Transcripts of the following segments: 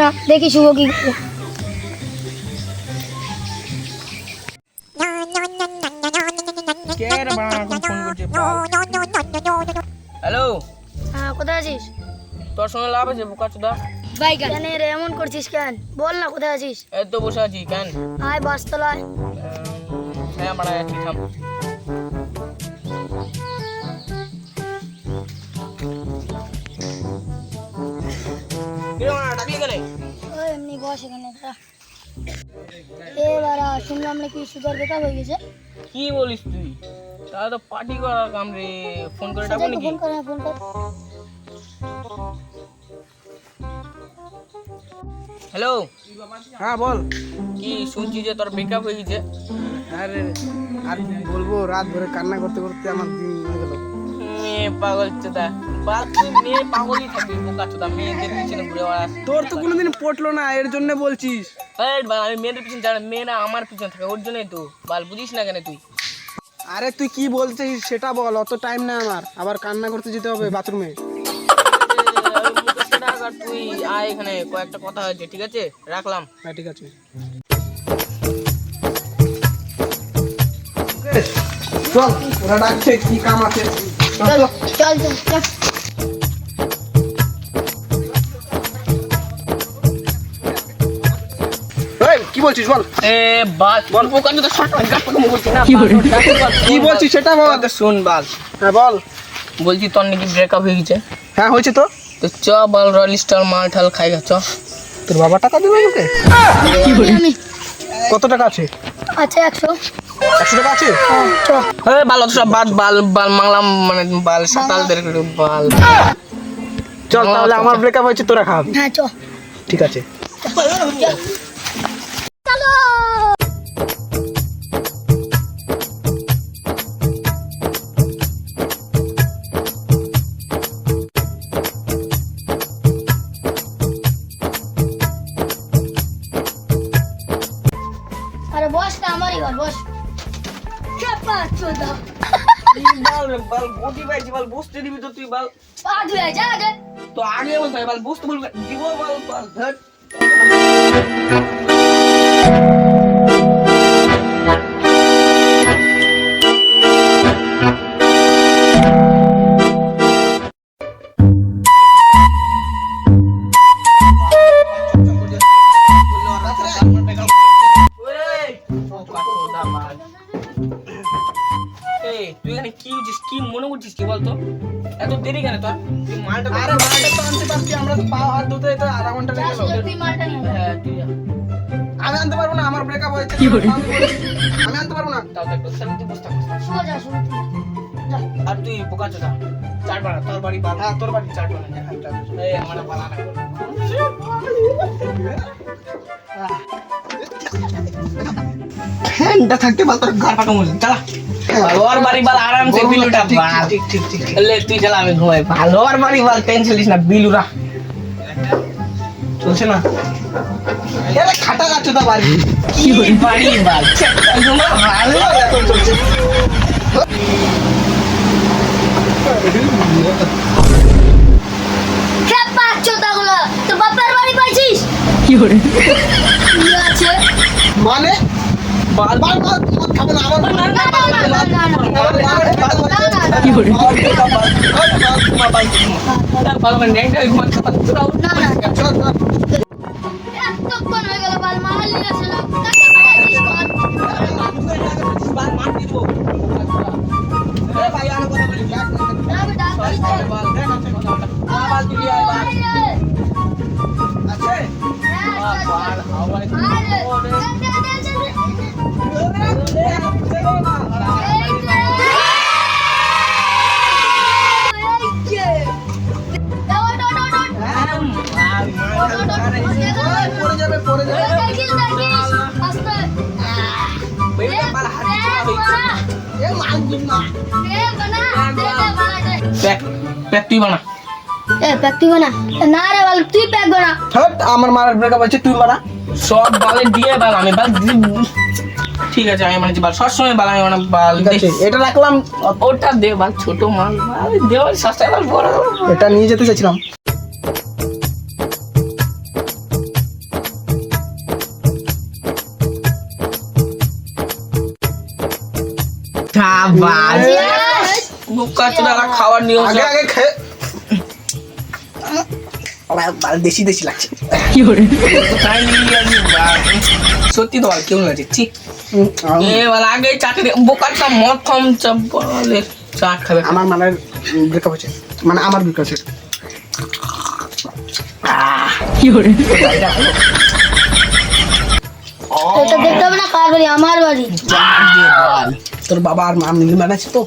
না, দেখি শুভ কি করে। হ্যালো, হ্যাঁ কোথায় আছিস? তোর সঙ্গে লাভ আছে বোকা চোদা? ভাই কেন রে এমন করছিস কেন? বল না কোথায় আছিস? এই তো বসে আছি কেন? আয় বাসতলায়। হ্যাঁ মারা আছি থাম। ডাকলি কেন? ওই এমনি বস এখানে দাঁড়া। এবার শুনলাম নাকি সুগার বেকআপ হয়ে গেছে। কি বলিস তুই? তাহলে তো পার্টি করার কাম রে। ফোন করে ডাকবো নাকি? ফোন কর, ফোন কর। হ্যালো, হ্যাঁ বল। কি শুনছি যে তোর ব্রেকআপ হয়ে গেছে? আরে আর বলবো, রাত ধরে কান্না করতে করতে আমার দিন হয়ে গেল। মেয়ে পাগল চোদা, বাল তুই মেয়ে পাগলই থাকবি বোকা চোদা, মেয়েদের পিছনে ঘুরে বেড়াস। তোর তো কোনোদিন পটলো না, এর জন্য বলছিস। এই বাল, আমি মেয়েদের পিছনে যাই না, মেয়েরা আমার পিছনে থাকে, ওর জন্যই তো। বাল বুঝিস না কেন তুই? আরে তুই কি বলছিস সেটা বল, অত টাইম না আমার, আবার কান্না করতে যেতে হবে বাথরুমে। তুই আয় এখানে, কয়েকটা কথা হয়েছে, ঠিক আছে? রাখলাম। হ্যাঁ ঠিক আছে। চল, ওরা ডাকছে, কি কাম আছে। চল চল চল চল। এই, কি বলছিস বল। এ বাল বল, বোকা চোদা, শর্ট গাছ পাকা মুখ বলছি না। কি বলছিস সেটা বল। শুন বাল, হ্যাঁ বল। বলছি তোর নাকি ব্রেকআপ হয়ে গেছে? হ্যাঁ হয়েছে তো। তো চ বাল, রয়্যাল স্টার মাল ঠাল খাই গা চ। তোর বাবা টাকা দেবে আমাকে? আমি কত টাকা আছে? আচ্ছা 100। 100 টাকা আছে? চ। হ্যাঁ বাল, অত সব বাল বাল বাল মাংলাম, মানে বাল সাতালদের বাল। চল তাহলে, আমার ব্রেকআপ হয়েছে, তোরা খাওয়াবি। হ্যাঁ চ। ঠিক আছে। চলো। আরে বস না, আমারই ঘর, বস। চাপা চোদা। বাল বাল বডি পাইছি, বাল বুঝতে দিবি তো তুই বাল। পা ধুয়ে যা আগে। তো আগে বলতে হয় বাল, বুঝতে বলবি দিব বাল বাল ধর। তুই এখানে কি বুঝিস, কি মনে করছিস কি বলতো? এত দেরি কেন তোর? তুই মালটা আরে মালটা তো আনতে পারছি, আমরা তো পাও হাত ধুতে তো আধা ঘন্টা লেগে গেল। তুই মালটা নিয়ে যা। হ্যাঁ তুই যা। আমি আনতে পারবো না, আমার ব্রেকআপ হয়েছে। আমি আনতে পারবো না। তাও দেখ তোর তুই বসতে পারছিস। সোজা সোজা তুই যা। আর তুই বোকা চোদা, চাট বানা, তোর বাড়ি বাল। হ্যাঁ তোর বাড়ি। চাট বানা, এই আমার বালা না কর। ফ্যানটা থাকতে পারতো ঘর পাকা মুল চালা। ওর বাড়ি বাল আরামসে বিলুটা বাল। ঠিক ঠিক ঠিক। লে তুই চালা, আমি ঘুমাই। ভালো ওর বাড়ি বাল, টেনশন নিস না, বিলুরা চলছে না। এরে খাটা গাছ তো বাড়ি। কি বাড়ি বাল। ঘুমা ভালো এখন চলছে। চাপা চোদা গুলো তোর বাপের বাড়ি পাইছিস? কি করে কি আছে? মানে বাল বাল বাল মত খাবো না, আমার না না না না না না। কি করে বাল মানে নেংটা ঘুমা খাতা তোরাও না না চল চল। এতক্ষণ হয়ে গেল বাল মাল নিয়ে আসলো কাকে পাঠাইছিস বল? বাল মার দিব। এ ভাই আর কথা বলি ব্যাগ না বেটা বাল বাল তুই আয় বাল আছে বাল হাওয়ায় পড়ে যাবে পড়ে যাবে। এ মাল গুন না। তুই বানা। না রে বাল তুই প্যাক বানা। হট, আমার মার ব্রেকআপ হয়েছে, তুই মারা। সব বালে দিয়ে বাল, আমি বাল ঠিক আছে, আমি মানে বাল সবসময় বাল, আমি মানে বাল ঠিক আছে, এটা রাখলাম। ওটা দে বাল, ছোট মাল বাল দেও, সস্তায় বাল বড়। এটা নিয়ে যেতে চাইছিলাম। বাল বুকা চোদা খাওয়ার নিয়ম আগে আগে খেয়ে বাল দেশি দেশি লাগছে। কোথায় নিয়ে যাবি বাল? সত্যি তো আর কেউ লাগছে ঠিক এবার আগে চাকরি বোকাটা মদ কম চাপলে চা খাবে আমার মানের ব্রেকআপ হয়েছে, মানে আমার ব্রেকআপ হয়েছে। এটা দেখতে হবে না কার বাড়ি, আমার বাড়ি। তোর বাবা আর মা মিলে বানাচ্ছে তো।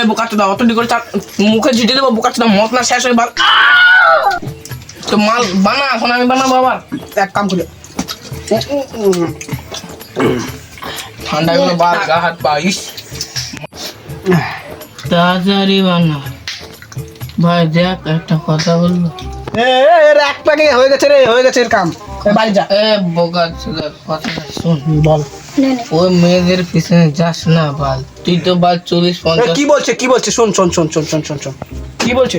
বোকাটা দাও অত করে মুখে ঝিটে দেবো বোকাটা মদ না শেষ হয়ে বাল তো মাল বানা এখন আমি বানাবো আবার এক কাম করে ঠান্ডা গুলো বাল গা হাত পাইস তাড়াতাড়ি বানা ভাই দেখ একটা কথা বলবো এক প্যাকে হয়ে গেছে রে, হয়ে গেছে এর কাম। বাড়ি যা। এ বোকা চোদা কথাটা শোন বল নে নে। ওই মেয়েদের পিছনে যাস না বাল তুই তো বাল 40-50 কি বলছে কি বলছে? শোন শোন শোন শোন শোন শোন শোন কি বলছে?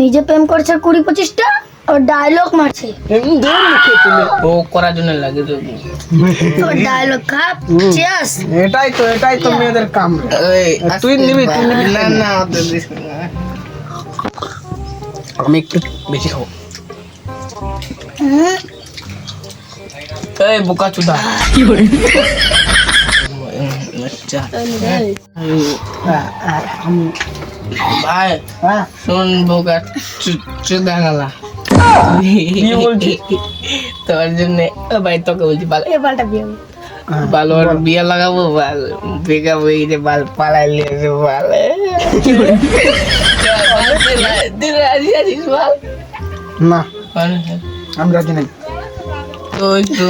নিজে প্রেম করছে 20-25টা আর ডায়লগ মারছে। ও করার জন্য লাগে তো ডায়লগ খাপ চেস। এটাই তো মেয়েদের কাম। তুই নিবি না না ওদের দিস না। আমি একটু বেশি খাবো। এই বোকা চোদা আচ্ছা ভাই শোন বোকা চোদা গালা কি বলছিস? তোর জন্য ভাই তোকে বলছি ভালো এ পাল্টা বিয়ে হবে। ভালো আর বিয়ে লাগাবো ভালো বেগা বই যে ভালো পালাই লিয়েছে ভালো আছিস ভালো না আমি রাজি নাই। তো একটু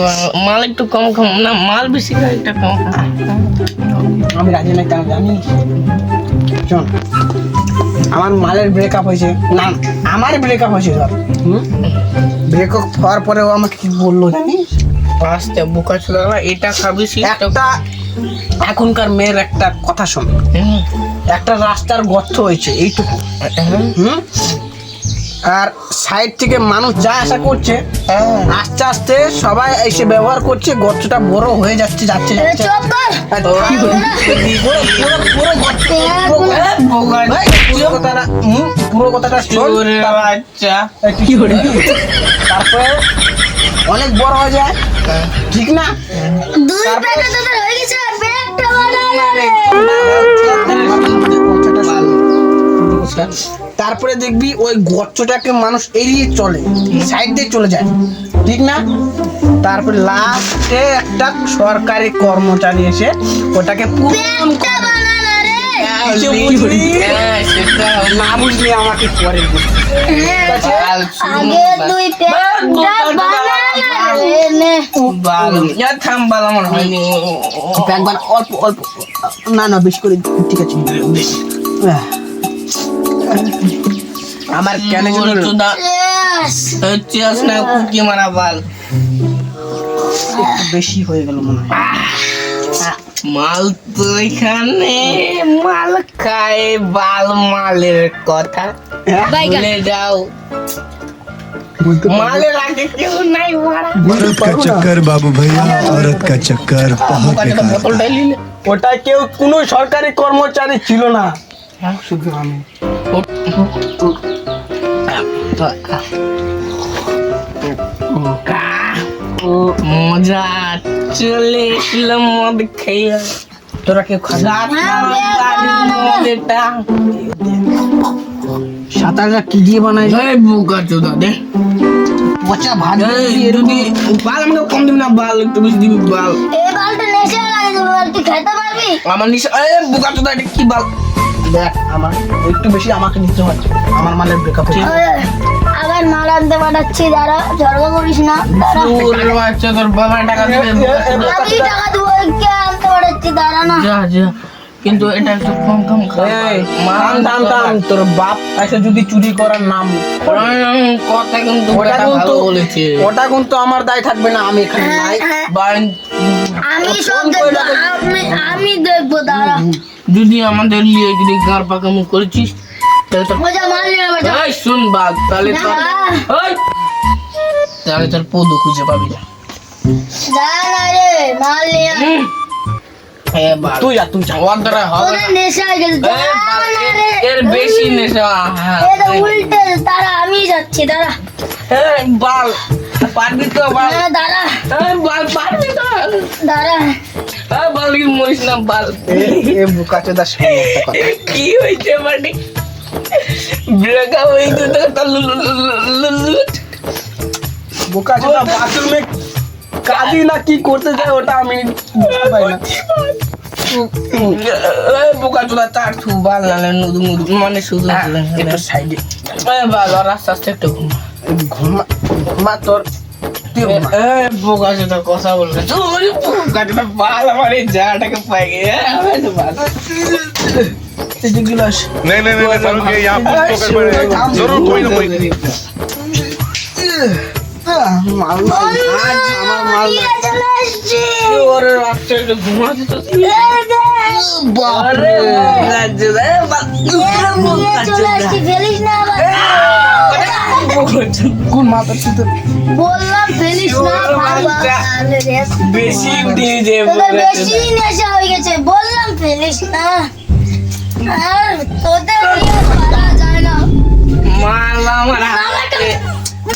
মাল একটু কম কম না মাল বেশি না একটা কম আমি রাজি নাই কেন জানি? শোন আমার মালের ব্রেকআপ হয়েছে, না আমার ব্রেকআপ হয়েছে ধর। ব্রেকআপ হওয়ার পরেও আমাকে কি বললো জানিস? পাঁচটা বোকা ছিল না এটা খাবিস একটা এখনকার মেয়ের একটা কথা শোন, একটা রাস্তার গর্ত হয়েছে এইটুকু, হুম, আর সাইড থেকে মানুষ যা আশা করছে আস্তে আস্তে সবাই এসে ব্যবহার করছে, গর্তটা বড় হয়ে যাচ্ছে যাচ্ছে এ যাচ্ছে। চুপ কর। আর পুরো গর্ত, পুরো কথাটা পুরো কথাটা শোন, বাচ্চা তারপরে অনেক বড় হয়ে যায়, ঠিক না? দুই প্যাকেট তোদের হয়ে গেছে ব্যাগটা বানানো রে। তারপরে দেখবি ওই গর্তটাকে মানুষ এড়িয়ে চলে, সাইড দিয়ে চলে যায়, ঠিক না? তারপরে লাস্টে একটা সরকারি কর্মচারী এসে ওটাকে পূরণ ব্যাগটা বানানো রে। কিছু বুঝলি? না বুঝলি আমাকে পরে বুঝলি। আগে তুই প্যাগটা বানানো রে নে। থাম বাল আমার হয়নি একবার অল্প অল্প, না না বেশি করে, ঠিক আছে আমার কেন চোদা চেস। চেস না কুকি মারা বাল বেশি হয়ে গেল মনে হয়। মাল তো এখানে মাল খায় বাল মালের কথা ভুলে যাও মালের আগে কেউ নাই মারা औरत का चक्कर बाबू भैया, औरत का चक्कर बहुत बेकार था। বোতলটাই নিলে ওটা কেউ কোনো সরকারি কর্মচারী ছিল না, শুধু আমি। মজা চলে এসলাম মদ খেয়ে তোরা কেউ খাবি? সাঁতারটা কি দিয়ে বানাই? বুকা চোদা দে পচা ভাত যদি বাল আমাকে কম দিবি না বাল একটু বেশি দিবি বাল এই বালটা নেশা লাগে তুমি বাল তুই খেতে পারবি? আমার নিশা বুকা চোদা এটা কি বাল দেখ আমার একটু বেশি আমাকে নিতে হয়, আমার মালের ব্রেকআপ হয়েছে। আবার মাল আনতে পাঠাচ্ছি, দাঁড়া ঝগড়া করিস না, দাঁড়া। তোর বাচ্চা তোর বাবা টাকা দেবে আমি টাকা দেবো, কে আনতে পাঠাচ্ছি, দাঁড়া না। যা যা কিন্তু এটা একটু কম কম এই, থাম, থাম, তোর বাপ এসে যদি চুরি করার নাম, কথা কিন্তু ওটা বেটা কিন্তু ভালো বলেছে ওটা কিন্তু আমার দায় থাকবে না, আমি এখানে নাই। আমি সব দেখবো, আমি দেখবো, দাঁড়া। যদি আমাদের লিয়ে যদি গার পাকামো করেছিস তাহলে তোর মজা মাল নিয়ে আমার যা। এই শুন বাদ তাহলে তোর এই, তাহলে তোর পদু খুঁজে পাবি না যা না রে, মাল নিয়ে আয়। হ্যাঁ বাল তুই যা ওর দ্বারা হবে তোদের নেশা হয়ে গেছে না। এর বেশি নেশা হ্যাঁ এটা উল্টে দাঁড়া আমি যাচ্ছি দাঁড়া এই বাল পারবি তো বাল হ্যাঁ দাঁড়া এই বাল পারবি তো দাঁড়া এই বাল কি মরিস না বাল এ বুকাচোদা শুনে একটা কথা কি হয়েছে মানে ব্রেকআপ হয়েছে তো বুকাচোদা বাথরুমে কাজই না কি করতে যায় ওটা আমি বুঝতে পারি না বোকা চোদা তার থু বাল নালে নুদু নুদু মানে শুধু একটু সাইডে বাল আর আস্তে আস্তে একটু ঘুমা ঘুমা ঘুমা তোর তুই ঘুমা। বোকা চোদা কথা বলবে বোকা চোদা বাল আমার এই জায়গাটাকে পাই গিয়ে এই গিলাস नहीं नहीं नहीं नहीं रुकिए यहाँ पर पकड़ पड़े जरूर कोई ना कोई মাল নাই আজ আমার মাল নাই চলে এসছি ওরে রাস্তা একটু ঘুমাতে তো বাপরে চলে এসছি ফেলিস না আবার কোন মাথা ছিতে বললাম ফেলিস না বাবা আরে রে বেশি উঠে যে তোদের বেশি নেশা হয়ে গেছে বললাম ফেলিস না আর তোদের নিয়ে পারা যায় না মাল আমার হাতে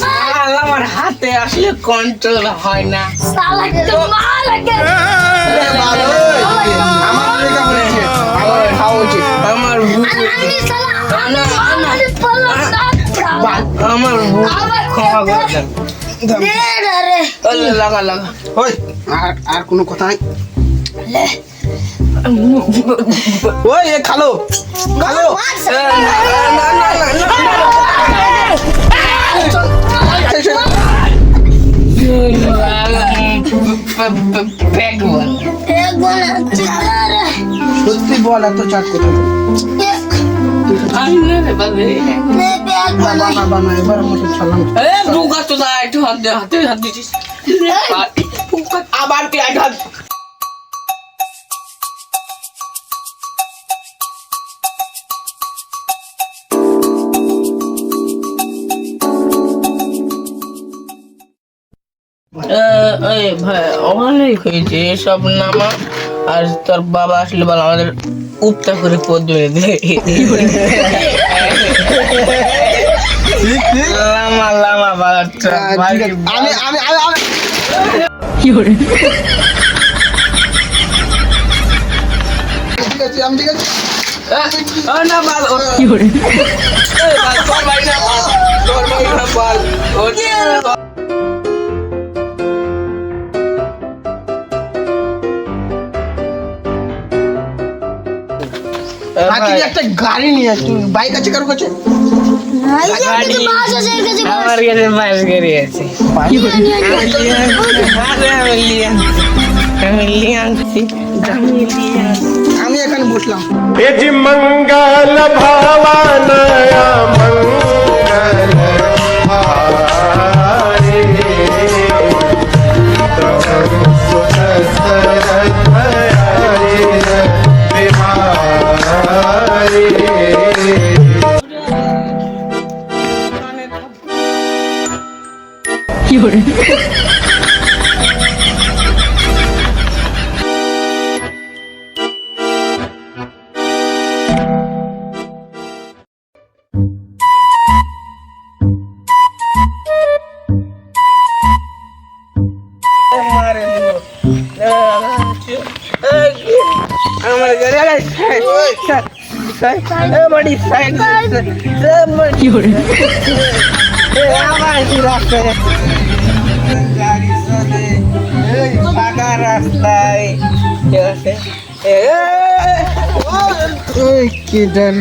মাল আমার হাতে আসলে কন্ট্রোল হয় না সালাকে মালাকে আমার লেখা হয়েছে আমার খাওয়া উচিত আমার আমি সালা আমি বললাম না আমার ক্ষমা করে দেন দে রে আল্লাহ লাগা লাগা ওই আর কোনো কথা নাই ওই এ খালো খালো সত্যি বল এত চাট কোথায় বানা বানা এবার মতো ছাড়লাম আবার তুই হাত এই ভাই অনেক হয়েছে এসব নামা আর তোর বাবা আসলে বল আমাদের উপটা করে পদ ধরে দে লামা লামা বাচ্চা আমি আমি আমি আমি ঠিক আছে আমি ঠিক আছে না বাল কি করে তোর ভাই না তোর ভাই না বাল বাকি একটা গাড়ি নিয়ে তুই বাইক আছে কারো কাছে আমার কাছে বাস গাড়ি আছে আমি এখানে বসলাম यजि मंगल भावनया मंगल हारे আমার গাড়ি বড়ি সাইড কি করে আমার রাস্তায় গাড়ি চলে এই ফাঁকা রাস্তায় ওই কি দেন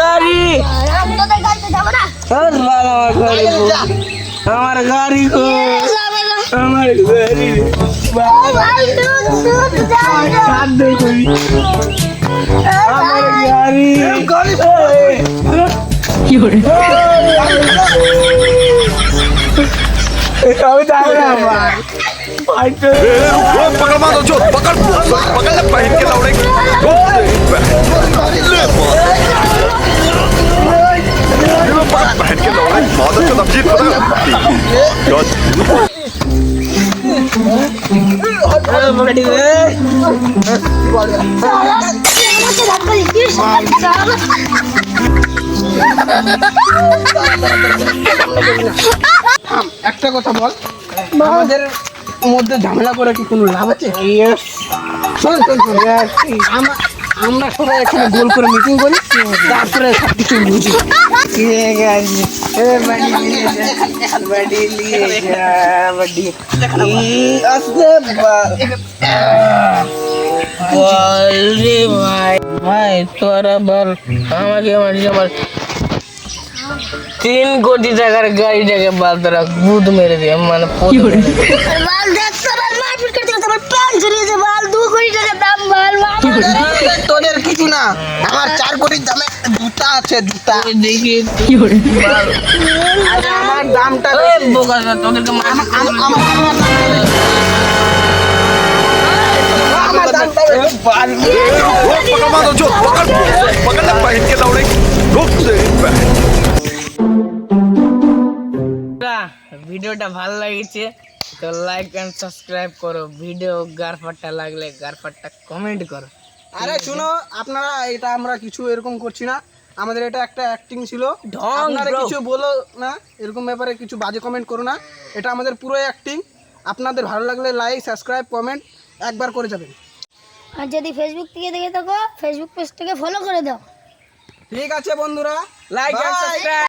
গাড়ি আমার গাড়ি গো আমার গাড়ি আমার গাড়ি কি করে আমি যাবো না पकड़ मारो जो पकड़ पकड़ ले पहन के दौड़े पहन के दौड़े बहुत अच्छा तब जीत শালা, তুই আমাকে ধাক্কা দিচ্ছিস? শালা। থাম, একটা কথা বল, আমাদের মধ্যে ঝামেলা করে কি কোনো লাভ আছে? শোন শোন শোন, আমরা সবাই এখানে গোল করে মিটিং করি, তারপরে সব কিছু বুঝি। ঠিক আছে, বাড়ি নিয়ে যা, বাড়ি আসতে বল রে ভাই, ভাই তোরা বল আমাকে আমার 3 কোটি টাকার গাড়িটাকে বাল তোরা গুদ মেরে দিয়ে মানে আর বাল দেখছো, বাল মারপিট করতে করতে আমার প্রাণ ঝরিয়েছে, বাল 2 কোটি টাকা দাম, বাল মামা। তোদের কিছু না, আমার 4 কোটির দামে জুতা আছে, জুতা। দেখি আরে আমার দামটা বোকা তোদেরকে আমার দামটা पकड़ मारो जो पकड़ ना पहन के दौड़े रोक दे ভিডিওটা ভালো লাগছে তো লাইক এন্ড সাবস্ক্রাইব করো, ভিডিও গারফাটা লাগলে গারফাটা কমেন্ট করো। আরে শুনো, আপনারা এটা আমরা কিছু এরকম করছি না, আমাদের এটা একটা অ্যাক্টিং ছিল। ঢং আপনারা bro। কিছু বলো না, এরকম ব্যাপারে কিছু বাজে কমেন্ট করো না, এটা আমাদের পুরো অ্যাক্টিং। আপনাদের ভালো লাগলে লাইক সাবস্ক্রাইব কমেন্ট একবার করে যাবেন। আর যদি ফেসবুক থেকে দেখে থাকো, ফেসবুক পেজটাকে ফলো করে দাও। ঠিক আছে বন্ধুরা, লাইক এন্ড Bye. সাবস্ক্রাইব